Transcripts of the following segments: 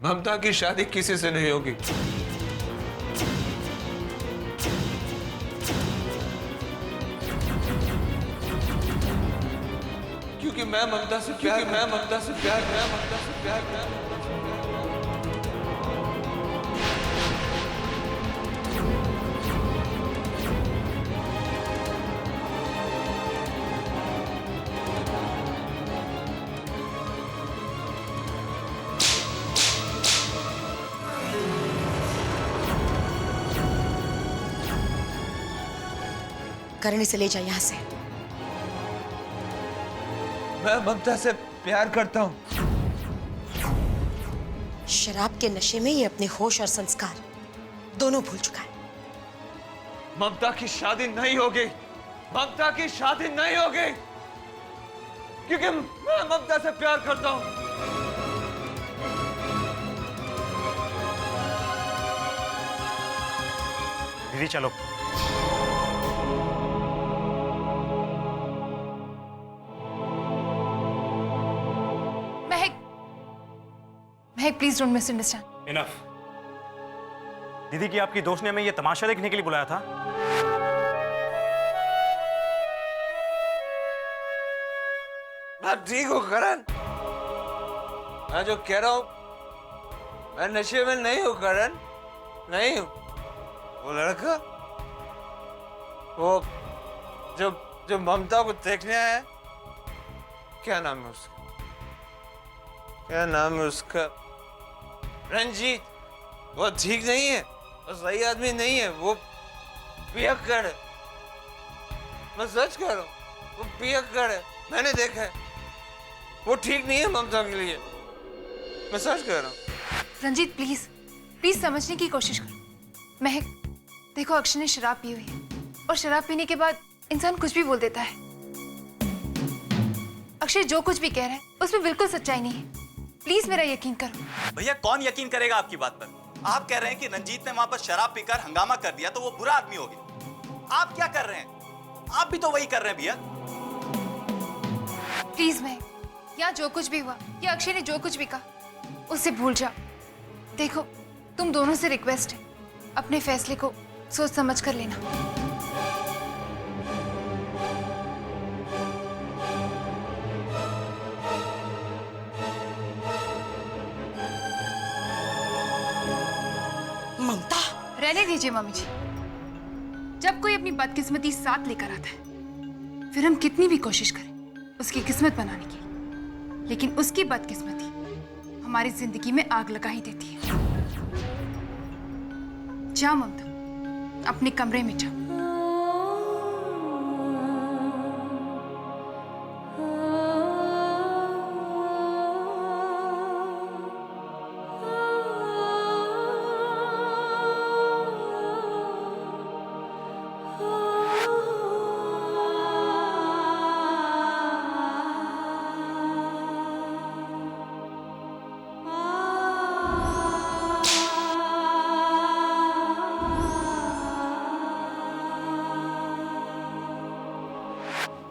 ममता की शादी किसी से नहीं होगी। क्योंकि मैं ममता से प्यार करण, इसे ले जा यहां से। मैं ममता से प्यार करता हूं। शराब के नशे में ये अपने होश और संस्कार दोनों भूल चुका है। ममता की शादी नहीं होगी, ममता की शादी नहीं होगी, क्योंकि मैं ममता से प्यार करता हूं। दीदी चलो। महक, प्लीज डोंट मिसअंडरस्टैंड। इनफ। दीदी की आपकी दोस्त ने हमें ये तमाशा देखने के लिए बुलाया था। मैं ठीक हूँ करण, मैं जो कह रहा हूँ, मैं नशे में नहीं हूँ करण, नहीं हूँ। वो लड़का, वो जो ममता को देखने आया, क्या नाम है उसका, क्या नाम है उसका, रंजीत। वो ठीक नहीं है, वो सही आदमी नहीं है, वो पियक्कड़ है। मैं सच कह रहा हूँ, वो पियक्कड़ है, मैंने देखा है। वो ठीक नहीं है ममता के लिए, मैं सच कह रहा हूँ। रंजीत प्लीज प्लीज समझने की कोशिश करो। महक देखो, अक्षय ने शराब पी हुई है और शराब पीने के बाद इंसान कुछ भी बोल देता है। अक्षय जो कुछ भी कह रहा है उसमें बिल्कुल सच्चाई नहीं है। प्लीज मेरा यकीन करो। भैया कौन यकीन करेगा आपकी बात पर? आप कह रहे हैं कि रंजीत ने वहां पर शराब पीकर हंगामा कर दिया तो वो बुरा आदमी हो गया। आप क्या कर रहे हैं? आप भी तो वही कर रहे हैं भैया। प्लीज महक, यहाँ जो कुछ भी हुआ या अक्षय ने जो कुछ भी कहा उसे भूल जाओ। देखो, तुम दोनों से रिक्वेस्ट है, अपने फैसले को सोच समझ कर लेना। ममता, रहने दीजिए मम्मी जी। जब कोई अपनी बदकिस्मती साथ लेकर आता है, फिर हम कितनी भी कोशिश करें उसकी किस्मत बनाने की, लेकिन उसकी बदकिस्मती हमारी जिंदगी में आग लगा ही देती है। जा ममता, अपने कमरे में जा।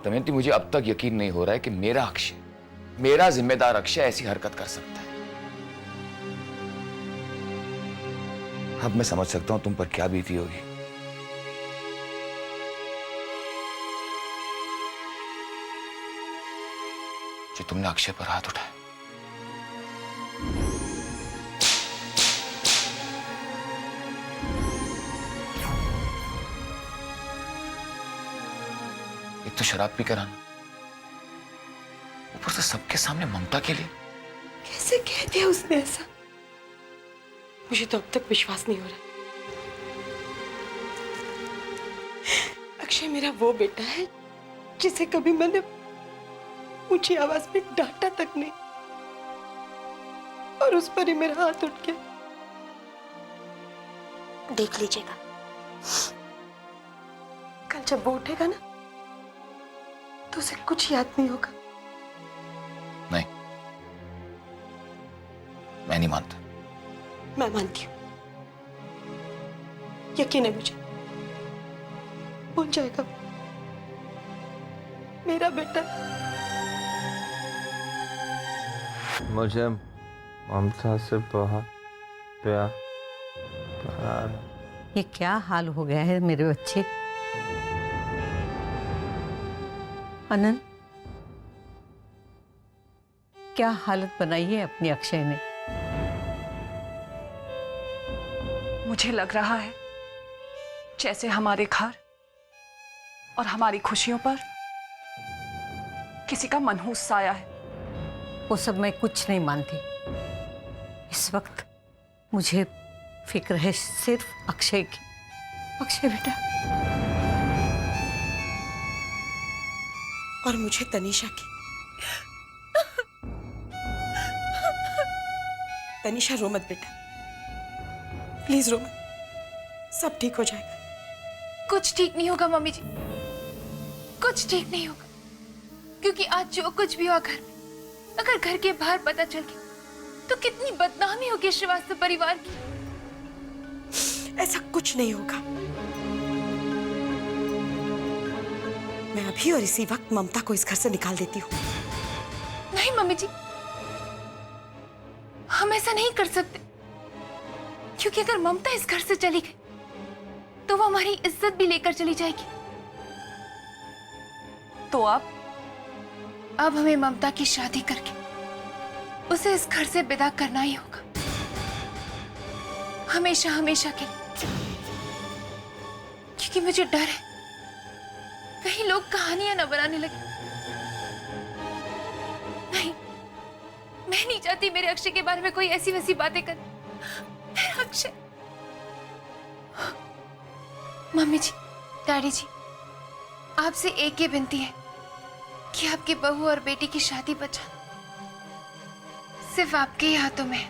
दमयंती, मुझे अब तक यकीन नहीं हो रहा है कि मेरा अक्षय, मेरा जिम्मेदार अक्षय ऐसी हरकत कर सकता है। अब मैं समझ सकता हूं तुम पर क्या बीती होगी। जो तुमने अक्षय पर हाथ उठाया। एक तो शराब पी कर आना, ऊपर से सबके सामने ममता के लिए। कैसे कह दिया उसने ऐसा? मुझे तो अब तक विश्वास नहीं हो रहा। अक्षय मेरा वो बेटा है जिसे कभी मैंने ऊंची आवाज में डांटा तक नहीं, और उस पर ही मेरा हाथ उठ गया। देख लीजिएगा, कल जब वो उठेगा ना तो उसे कुछ याद नहीं होगा। नहीं, मैं नहीं मानता। मैं मानती हूँ, यकीन है मुझे। भूल जाएगा मेरा बेटा। ममता से बहुत प्यार प्यार। ये क्या हाल हो गया है मेरे बच्चे? अनंत, क्या हालत बनाई है अपनी अक्षय ने? मुझे लग रहा है जैसे हमारे घर और हमारी खुशियों पर किसी का मनहूस साया है। वो सब मैं कुछ नहीं मानती। इस वक्त मुझे फिक्र है सिर्फ अक्षय की। अक्षय बेटा, और मुझे तनीषा की। तनीषा रो मत बेटा, प्लीज रो मत, सब ठीक हो जाएगा। कुछ ठीक नहीं होगा मम्मी जी, कुछ ठीक नहीं होगा, क्योंकि आज जो कुछ भी हुआ घर में, अगर घर के बाहर पता चल गया तो कितनी बदनामी होगी श्रीवास्तव परिवार की। ऐसा कुछ नहीं होगा। मैं अभी और इसी वक्त ममता को इस घर से निकाल देती हूँ। नहीं मम्मी जी, हम ऐसा नहीं कर सकते, क्योंकि अगर ममता इस घर से चली गई तो वो हमारी इज्जत भी लेकर चली जाएगी। तो अब हमें ममता की शादी करके उसे इस घर से विदा करना ही होगा, हमेशा हमेशा के लिए। क्योंकि मुझे डर है कहीं लोग कहानियां न बनाने लगे। नहीं, मैं नहीं चाहती मेरे अक्षय के बारे में कोई ऐसी वैसी बातें करे। मेरा अक्षय। मम्मी जी, डैडी जी, आपसे एक ही विनती है कि आपकी बहू और बेटी की शादी बचाना सिर्फ आपके ही हाथों में है।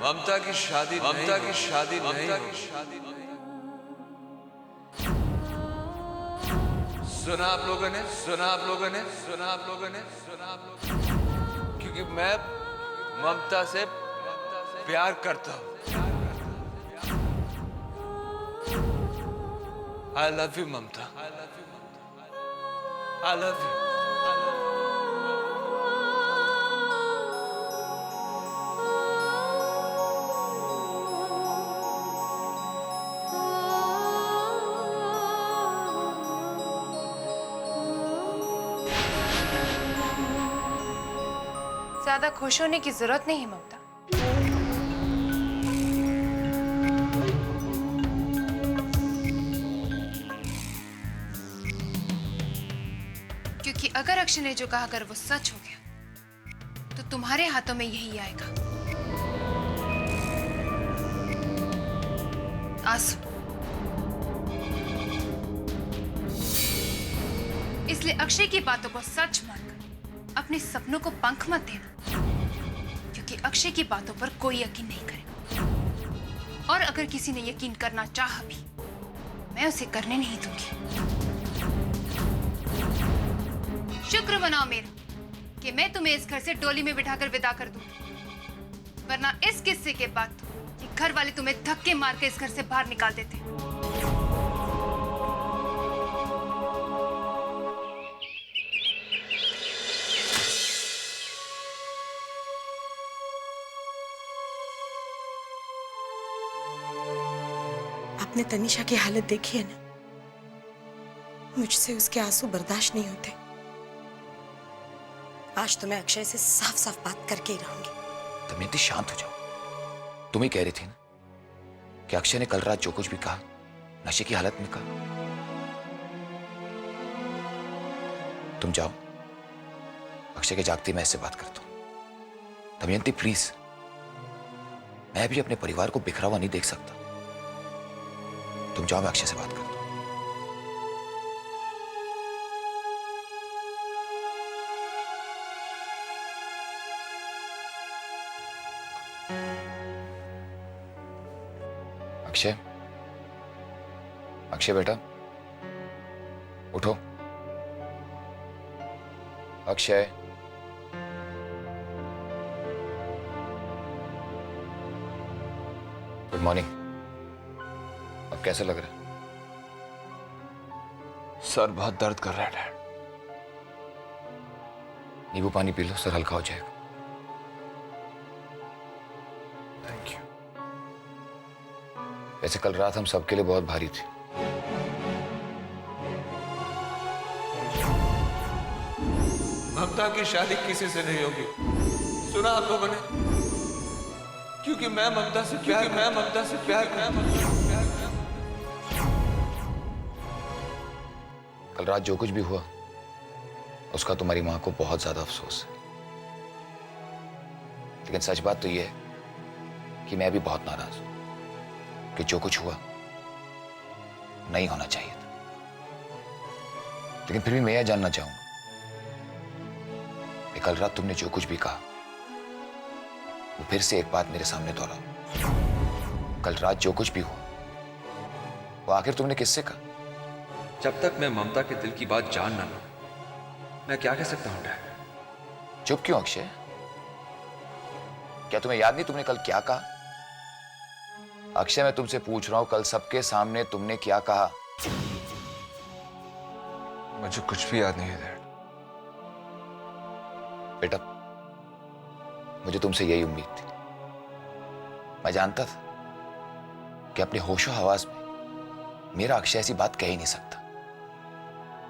ममता की शादी नहीं। सुना आप लोगों ने, क्योंकि मैं ममता से प्यार करता हूं। I love you, Mamata. I love you। ज्यादा खुश होने की जरूरत नहीं है ममता। क्योंकि अगर अक्षय ने जो कहा अगर वो सच हो गया तो तुम्हारे हाथों में यही आएगा, आंसू। इसलिए अक्षय की बातों को सच मानकर अपने सपनों को पंख मत देना, क्योंकि अक्षय की बातों पर कोई यकीन नहीं करेगा। और अगर किसी ने यकीन करना चाहा भी, मैं उसे करने नहीं दूंगी। शुक्र मनाओ मेरा कि मैं तुम्हें इस घर से डोली में बिठाकर विदा कर दूंगी, वरना इस किस्से के बाद ये घर वाले तुम्हें धक्के मार के इस घर से बाहर निकाल देते। आपने तनीषा की हालत देखी है ना, मुझसे उसके आंसू बर्दाश्त नहीं होते। आज तो मैं अक्षय से साफ साफ बात करके ही रहूंगी। दमयंती, शांत हो जाओ। तुम ही कह रही थी ना कि अक्षय ने कल रात जो कुछ भी कहा नशे की हालत में कहा। तुम जाओ, अक्षय के जागते मैं इससे बात करता हूं। दमयंती प्लीज, मैं भी अपने परिवार को बिखरा हुआ नहीं देख सकता। तुम जाओ, मैं अक्षय से बात करता हूं। अक्षय, अक्षय बेटा, उठो। Akshay, good morning. अब कैसे लग रहा है? सर बहुत दर्द कर रहा है डैड। नींबू पानी पी लो, सर हल्का हो जाएगा। Thank you. वैसे कल रात हम सबके लिए बहुत भारी थी। ममता की शादी किसी से नहीं होगी, सुना आप लोगों ने? क्योंकि मैं ममता से प्यार कल रात जो कुछ भी हुआ उसका तुम्हारी मां को बहुत ज्यादा अफसोस है। लेकिन सच बात तो यह है कि मैं भी बहुत नाराज हूं कि जो कुछ हुआ नहीं होना चाहिए था। लेकिन फिर भी मैं यह जानना चाहूंगा कि कल रात तुमने जो कुछ भी कहा वो फिर से एक बात मेरे सामने दोहराओ। कल रात जो कुछ भी हुआ वो आखिर तुमने किससे कहा? जब तक मैं ममता के दिल की बात जान ना लूं, मैं क्या कह सकता हूं डैड? चुप क्यों अक्षय? क्या तुम्हें याद नहीं तुमने कल क्या कहा? अक्षय मैं तुमसे पूछ रहा हूं, कल सबके सामने तुमने क्या कहा? मुझे कुछ भी याद नहीं है डैड। बेटा मुझे तुमसे यही उम्मीद थी। मैं जानता था कि अपने होशो हवास में मेरा अक्षय ऐसी बात कह ही नहीं सकता।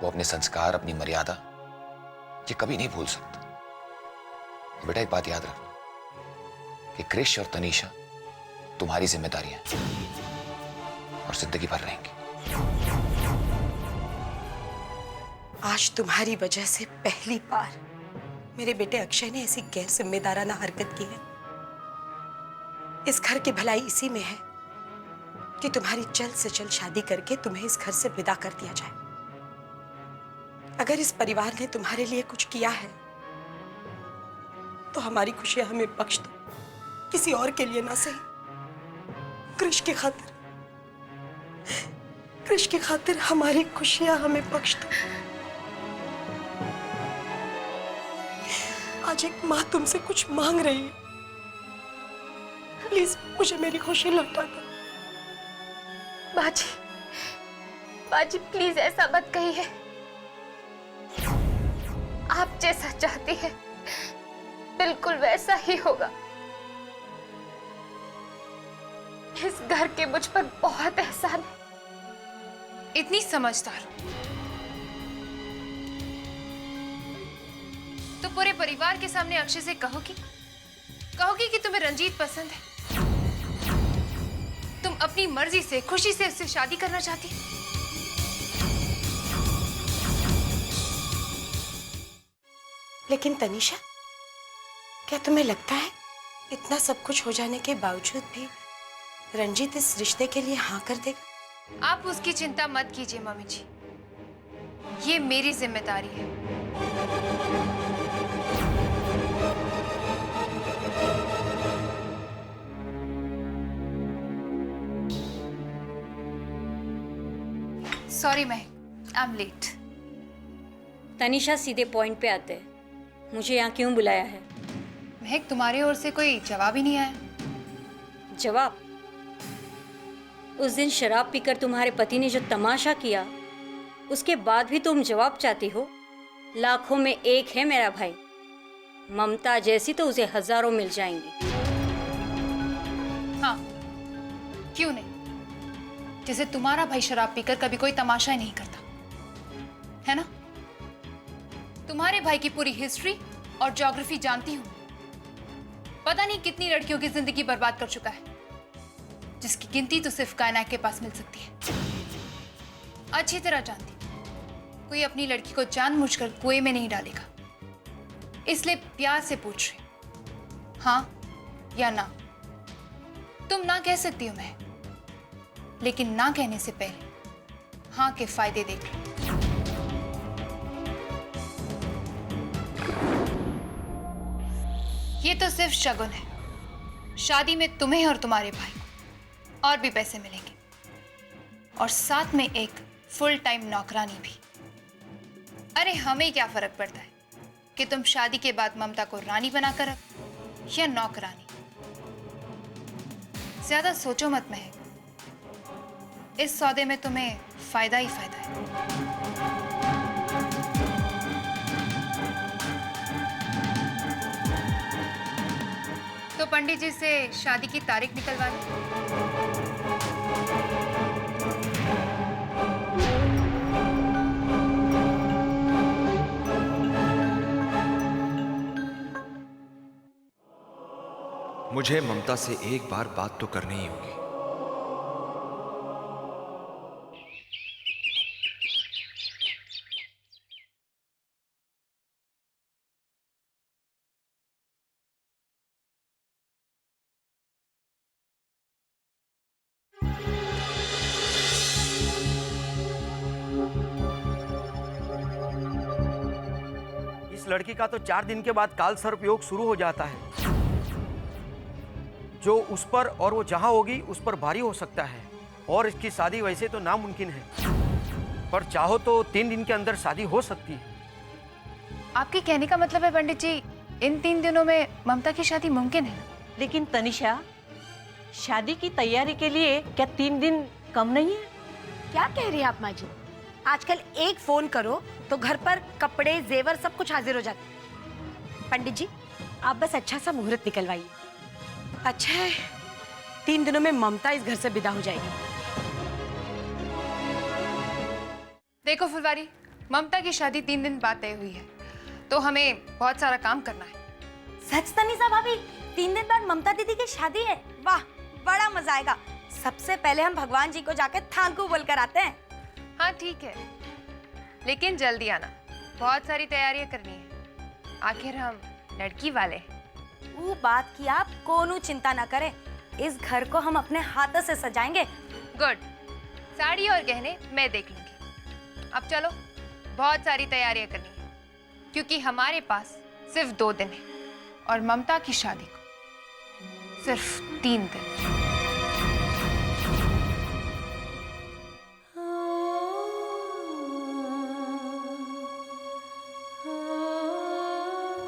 वो अपने संस्कार, अपनी मर्यादा ये कभी नहीं भूल सकता। बेटा एक बात याद रखना कि क्रिश और तनीषा तुम्हारी जिम्मेदारियां और जिंदगी भर रहेंगी। आज तुम्हारी वजह से पहली बार मेरे बेटे अक्षय ने ऐसी गैर जिम्मेदाराना हरकत की है। इस घर की भलाई इसी में है कि तुम्हारी जल्द से जल्द शादी करके तुम्हें इस घर से विदा कर दिया जाए। अगर इस परिवार ने तुम्हारे लिए कुछ किया है तो हमारी खुशियां हमें बख्श दो, किसी और के लिए ना सही। कृष की खातिर हमारी खुशियां हमें बख्श दो। आज एक माँ तुमसे कुछ मांग रही है, प्लीज मुझे मेरी खुशी लौटा दो। बाजी प्लीज ऐसा मत कहिए। आप जैसा चाहती है बिल्कुल वैसा ही होगा। इस घर के मुझ पर बहुत एहसान है। इतनी समझदार तो पूरे परिवार के सामने अक्षय से कहोगी कि तुम्हें रंजीत पसंद है। तुम अपनी मर्जी से, खुशी से उससे शादी करना चाहती हो। लेकिन तनीषा, क्या तुम्हें लगता है इतना सब कुछ हो जाने के बावजूद भी रंजीत इस रिश्ते के लिए हाँ कर देगा? आप उसकी चिंता मत कीजिए मम्मी जी, ये मेरी जिम्मेदारी है। Sorry Mahak, I am late. Tanisha सीधे पॉइंट पे आते हैं। मुझे यहाँ क्यों बुलाया है? महक, तुम्हारी ओर से कोई जवाब ही नहीं आया। जवाब? उस दिन शराब पीकर तुम्हारे पति ने जो तमाशा किया, उसके बाद भी तुम जवाब चाहती हो? लाखों में एक है मेरा भाई, ममता जैसी तो उसे हजारों मिल जाएंगी। हाँ, क्यों नहीं? जैसे तुम्हारा भाई शराब पीकर कभी कोई तमाशा ही नहीं करता, है ना? तुम्हारे भाई की पूरी हिस्ट्री और ज्योग्राफी जानती हूँ। पता नहीं कितनी लड़कियों की जिंदगी बर्बाद कर चुका है, जिसकी गिनती तो सिर्फ कायनात के पास मिल सकती है। अच्छी तरह जानती हूँ, कोई अपनी लड़की को जानबूझकर कुएं में नहीं डालेगा। इसलिए प्यार से पूछ रही, हाँ या ना? तुम ना कह सकती हो मैं, लेकिन ना कहने से पहले हाँ के फायदे देख लो। ये तो सिर्फ शगुन है। शादी में तुम्हें और तुम्हारे भाई को और भी पैसे मिलेंगे, और साथ में एक फुल टाइम नौकरानी भी। अरे हमें क्या फर्क पड़ता है कि तुम शादी के बाद ममता को रानी बनाकर रखो या नौकरानी। ज्यादा सोचो मत महक, इस सौदे में तुम्हें फायदा ही फायदा है। तो पंडित जी से शादी की तारीख निकलवा लो। मुझे ममता से एक बार बात तो करनी ही होगी। इस लड़की का तो 4 दिन के बाद काल सर्प योग शुरू हो जाता है, जो उस पर और वो जहां होगी उस पर भारी हो सकता है। और इसकी शादी वैसे तो नामुमकिन है, पर चाहो तो 3 दिन के अंदर शादी हो सकती है। आपके कहने का मतलब है पंडित जी, इन 3 दिनों में ममता की शादी मुमकिन है? लेकिन तनिषा, शादी की तैयारी के लिए क्या 3 दिन कम नहीं है? क्या कह रही है आप माँ जी? आजकल एक फोन करो तो घर पर कपड़े जेवर सब कुछ हाजिर हो जाते हैं। पंडित जी, आप बस अच्छा सा मुहूर्त निकलवाइए। अच्छा है, 3 दिनों में ममता इस घर से विदा हो जाएगी। देखो फुलवारी, ममता की शादी 3 दिन बाद तय हुई है, तो हमें बहुत सारा काम करना है। सच तनिषा भाभी, 3 दिन बाद ममता दीदी की शादी है? वाह, बड़ा मजा आएगा। सबसे पहले हम भगवान जी को जाकर थांकू बोलकर आते हैं। हाँ ठीक है, लेकिन जल्दी आना, बहुत सारी तैयारियां करनी है। आखिर हम लड़की वाले हैं। वो बात की आप कोनो चिंता ना करें, इस घर को हम अपने हाथों से सजाएंगे। गुड, साड़ी और गहने मैं देख लूंगी। अब चलो, बहुत सारी तैयारियां करनी है, क्योंकि हमारे पास सिर्फ 2 दिन है और ममता की शादी को सिर्फ 3 दिन।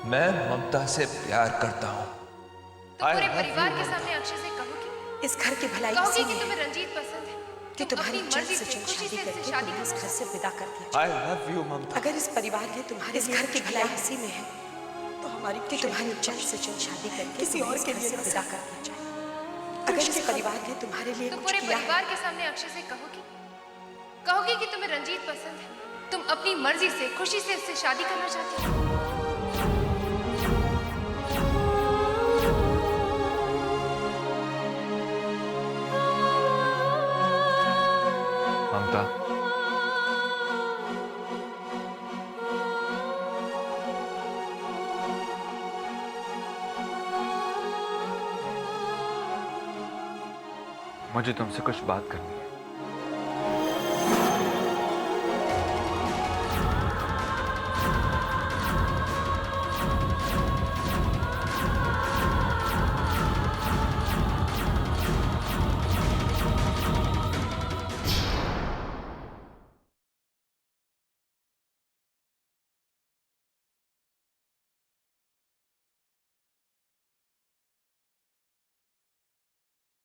मैं ममता से प्यार करता हूँ। तो पूरे परिवार के सामने अक्षय से कहोगी, इस घर की भलाई कहोगी इसी कि में तुम्हें है रंजीत पसंद है, कि तुम्हारी अपनी जल्द मर्जी से से जल्द खुशी शादी से करके इससे शादी तुम्हें इस करना घर से विदा कर दिया I जाए। love you, ममता। अगर इस परिवार ने तुम्हारे इस घर की भलाई इसी में है, तो हमारी कि तुम्हारी जल्द से जल्द शादी करके किसी और के लिए विदा कर दिया जाए। अगर इस परिवार ने तुम्हारे लिए तो कुछ पूरे किया है, परिवार के सामने अक्षय से कहोगी कि तुम्हें रंजीत पसंद है, तुम अपनी मर्जी से खुशी से इससे शादी करना चाहती हो। ममता, मुझे तुमसे कुछ बात करनी है।